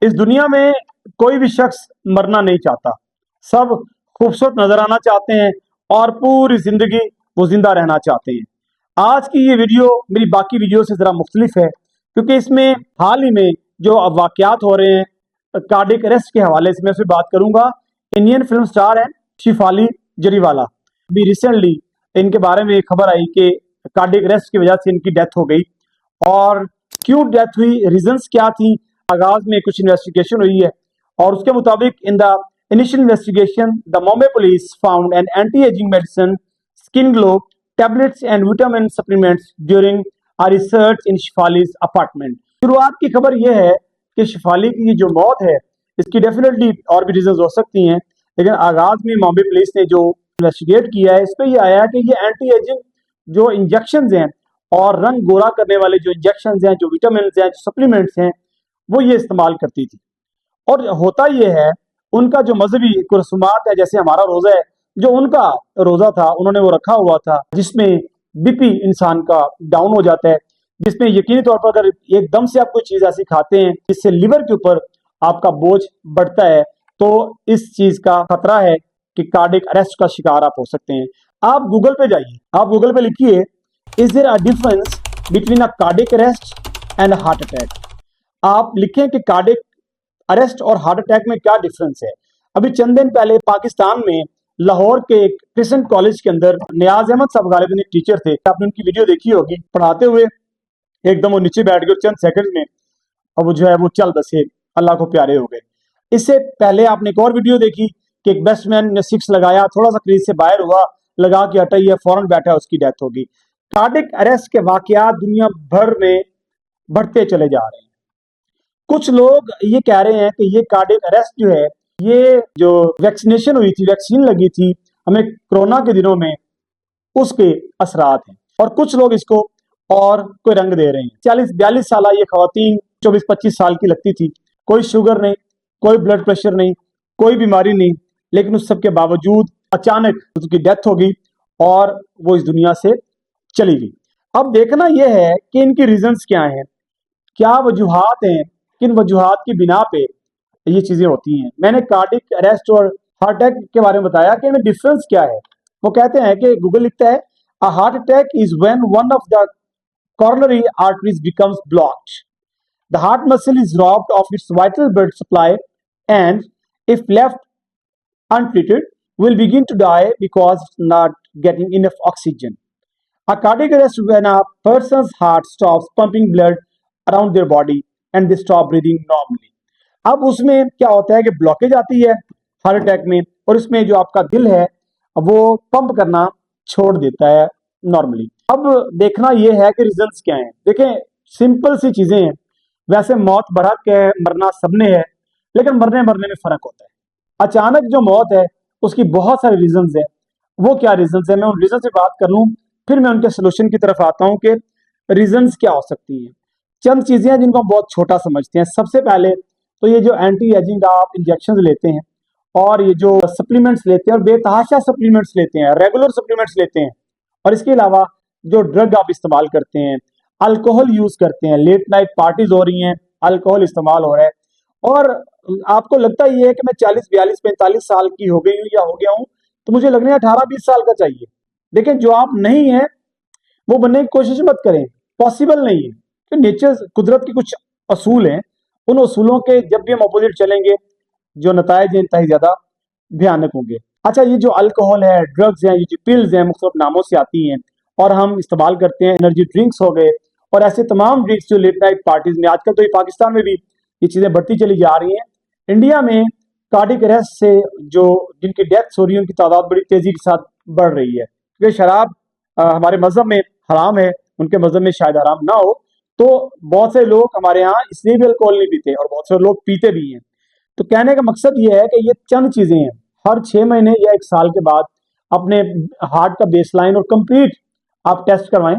इस दुनिया में कोई भी शख्स मरना नहीं चाहता। सब खूबसूरत नजर आना चाहते हैं और पूरी जिंदगी वो जिंदा रहना चाहते हैं। आज की ये वीडियो मेरी बाकी वीडियो से जरा मुख्तलिफ है, क्योंकि इसमें हाल ही में जो वाकयात हो रहे हैं कार्डियक अरेस्ट के हवाले से मैं उसमें बात करूंगा। इंडियन फिल्म स्टार है शिफाली जरीवाला। अभी रिसेंटली इनके बारे में खबर आई कि कार्डियक अरेस्ट की वजह से इनकी डेथ हो गई। और क्यों डेथ हुई, रीजंस क्या थी, आगाज में कुछ इन्वेस्टिगेशन हुई है और उसके मुताबिक in the initial investigation the Bombay police found an anti aging medicine, skin glow tablets and vitamin supplements during a research in Shefali's apartment. शुरुआत की खबर यह है कि शिफाली की जो मौत है इसकी डेफिनेटली और भी रीजंस हो सकती हैं, लेकिन आगाज में बॉम्बे पुलिस ने जो इन्वेस्टिगेट किया है इस पर यह आया कि ये एंटी एजिंग जो इंजेक्शन हैं और रंग गोरा करने वाले जो इंजेक्शन हैं, जो विटामिन हैं, जो सप्लीमेंट्स हैं, वो ये इस्तेमाल करती थी। और होता यह है उनका जो मजहबी रसूमात है, जैसे हमारा रोजा है, जो उनका रोजा था उन्होंने वो रखा हुआ था जिसमें बीपी इंसान का डाउन हो जाता है, जिसमें यकीनी तौर पर अगर एकदम से आप कोई चीज ऐसी खाते हैं जिससे लिवर के ऊपर आपका बोझ बढ़ता है तो इस चीज का खतरा है कि कार्डियक अरेस्ट का शिकार आप हो सकते हैं। आप गूगल पे जाइए, आप गूगल पे लिखिए is there a difference between a cardiac arrest and heart attack. आप लिखें कि कार्डियक अरेस्ट और हार्ट अटैक में क्या डिफरेंस है। अभी चंद दिन पहले पाकिस्तान में लाहौर के एक क्रिस्चियन कॉलेज के अंदर नियाज अहमद साहब गालिबन एक टीचर थे, आपने उनकी वीडियो देखी होगी, पढ़ाते हुए एकदम वो नीचे बैठ गए चंद सेकंड में और वो जो है वो चल बसे, अल्लाह को प्यारे हो गए। इससे पहले आपने एक और वीडियो देखी कि एक बैट्समैन ने सिक्स लगाया, थोड़ा सा क्रीज से बाहर हुआ, लगा के हटाई है, फौरन बैठा, उसकी डेथ होगी। कार्डियक अरेस्ट के वाकयात दुनिया भर में बढ़ते चले जा रहे हैं। कुछ लोग ये कह रहे हैं कि ये कार्डियक अरेस्ट जो है, ये जो वैक्सीनेशन हुई थी, वैक्सीन लगी थी हमें कोरोना के दिनों में, उसके असरात हैं। और कुछ लोग इसको और कोई रंग दे रहे हैं। 40-42 साल ये खवातीन 24-25 साल की लगती थी, कोई शुगर नहीं, कोई ब्लड प्रेशर नहीं, कोई बीमारी नहीं, लेकिन उस सब के बावजूद अचानक उसकी डेथ हो गई और वो इस दुनिया से चली गई। अब देखना यह है कि इनकी रीजंस क्या हैं, क्या वजूहात हैं, किन वजूहात की बिना पे ये चीजें होती हैं। मैंने कार्डियक अरेस्ट और हार्ट अटैक के बारे में बताया कि इनमें डिफरेंस क्या है। वो कहते हैं कि गूगल लिखता है a heart attack is when one of the coronary arteries becomes blocked. The heart muscle is robbed of its vital blood supply and, if left untreated, will begin to die because it's not getting enough oxygen. A cardiac arrest when a person's heart stops pumping blood around their body and they stop breathing normally. अब उसमें क्या होता है कि blockage आती है heart attack में और इसमें जो आपका दिल है वो पंप करना छोड़ देता है नॉर्मली। अब देखना यह है कि रीजंस क्या हैं। देखें, सिंपल सी चीजें हैं। वैसे मौत बरहक है, मरना सबने है, लेकिन मरने मरने में फर्क होता है। अचानक जो मौत है उसकी बहुत सारे रीजंस हैं। वो क्या रीजंस है, मैं उन रीजन से बात कर लूं, फिर मैं उनके सोल्यूशन की तरफ आता हूं कि रीजंस क्या हो सकती हैं। चंद चीजें हैं जिनको हम बहुत छोटा समझते हैं। सबसे पहले तो ये जो एंटी एजिंग आप इंजेक्शन लेते हैं और ये जो सप्लीमेंट्स लेते हैं और बेतहाशा सप्लीमेंट्स लेते हैं, रेगुलर सप्लीमेंट्स लेते हैं, और इसके अलावा जो ड्रग आप इस्तेमाल करते हैं, अल्कोहल यूज करते हैं, लेट नाइट पार्टीज हो रही हैं, अल्कोहल इस्तेमाल हो रहा है और आपको लगता ही है कि मैं 40-42-45 साल की हो गई हूँ या हो गया हूँ तो मुझे लगने 18-20 साल का चाहिए। लेकिन जो आप नहीं है वो बनने की कोशिश मत करें, पॉसिबल नहीं है। तो नेचर, कुदरत के कुछ असूल हैं, उन असूलों के जब भी हम अपोजिट चलेंगे जो नतायज हैं इंतहाई ज्यादा भयानक होंगे। अच्छा, ये जो अल्कोहल है, ड्रग्स हैं, ये जो पिल्स हैं, मुख्तलिफ नामों से आती हैं और हम इस्तेमाल करते हैं, एनर्जी ड्रिंक्स हो गए और ऐसे तमाम ड्रिंक्स जो लेट नाइट पार्टीज में, आजकल तो ये पाकिस्तान में भी ये चीजें बढ़ती चली जा रही हैं। इंडिया में कार्डियक अरेस्ट से जो जिनकी डेथ्स हो रही है उनकी तादाद बड़ी तेजी के साथ बढ़ रही है, क्योंकि शराब हमारे मजहब में हराम है, उनके मजहब में शायद हराम ना हो, तो बहुत से लोग हमारे यहाँ इसलिए भी अल्कोहल नहीं पीते और बहुत से लोग पीते भी हैं। तो कहने का मकसद ये है कि ये चंद चीजें हैं, हर 6 महीने या 1 साल के बाद अपने हार्ट का बेसलाइन और कंप्लीट आप टेस्ट करवाएं।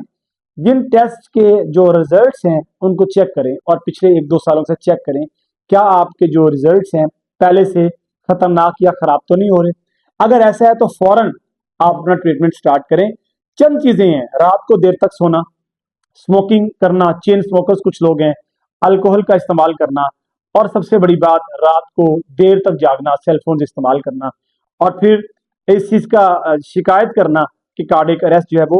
जिन टेस्ट के जो रिजल्ट्स हैं उनको चेक करें और पिछले 1-2 सालों से चेक करें क्या आपके जो रिजल्ट्स हैं पहले से खतरनाक या खराब तो नहीं हो रहे। अगर ऐसा है तो फौरन आप अपना ट्रीटमेंट स्टार्ट करें। चंद चीजें हैं, रात को देर तक सोना, स्मोकिंग करना, चेन स्मोकर्स कुछ लोग हैं, अल्कोहल का इस्तेमाल करना और सबसे बड़ी बात, रात को देर तक जागना, सेलफोन इस्तेमाल करना और फिर इस चीज का शिकायत करना कि कार्डियक अरेस्ट जो है वो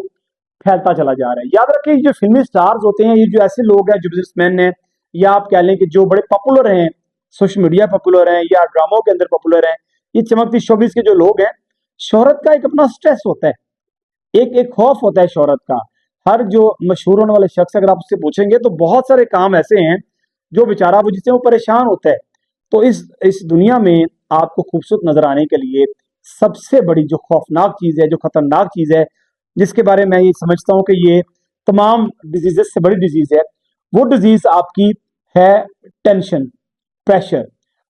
फैलता चला जा रहा है। याद रखें, जो फिल्मी स्टार्स होते हैं, ये जो ऐसे लोग हैं जो बिजनेसमैन हैं, या आप कह लें कि जो बड़े पॉपुलर हैं, सोशल मीडिया पॉपुलर हैं या ड्रामों के अंदर पॉपुलर हैं, ये चमकती शोबिस के जो लोग हैं, शोहरत का एक अपना स्ट्रेस होता है, एक एक खौफ होता है शोहरत का। हर जो मशहूर होने वाले शख्स, अगर आप उससे पूछेंगे तो बहुत सारे काम ऐसे हैं जो बेचारा वो जिससे वो परेशान होता है। तो इस दुनिया में आपको खूबसूरत नजर आने के लिए सबसे बड़ी जो खौफनाक चीज है, जो खतरनाक चीज है, जिसके बारे में ये समझता हूँ कि ये तमाम डिजीजेस से बड़ी डिजीज है, वो डिजीज आपकी है टेंशन, प्रेशर।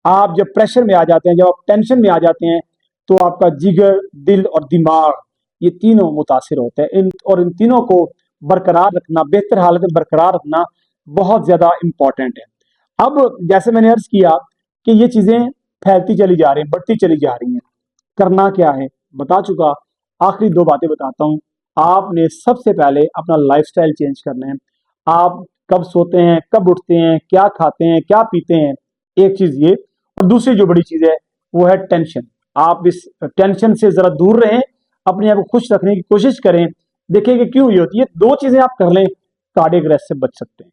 आप जब प्रेशर में आ जाते हैं, जब आप टेंशन में आ जाते हैं, तो आपका जिगर, दिल और दिमाग, ये तीनों मुतासिर होते हैं। इन तीनों को बरकरार रखना, बेहतर हालत में बरकरार रखना बहुत ज्यादा इंपॉर्टेंट है। अब जैसे मैंने अर्ज किया कि ये चीजें फैलती चली जा रही हैं, बढ़ती चली जा रही हैं, करना क्या है बता चुका। आखिरी दो बातें बताता हूँ। आपने सबसे पहले अपना लाइफस्टाइल चेंज करना है। आप कब सोते हैं, कब उठते हैं, क्या खाते हैं, क्या पीते हैं, एक चीज ये। और दूसरी जो बड़ी चीज है वो है टेंशन। आप इस टेंशन से जरा दूर रहें, अपने आप को खुश रखने की कोशिश करें। देखिए कि क्यों ये होती है, दो चीजें आप कर लें, कार्डियक अरेस्ट से बच सकते हैं।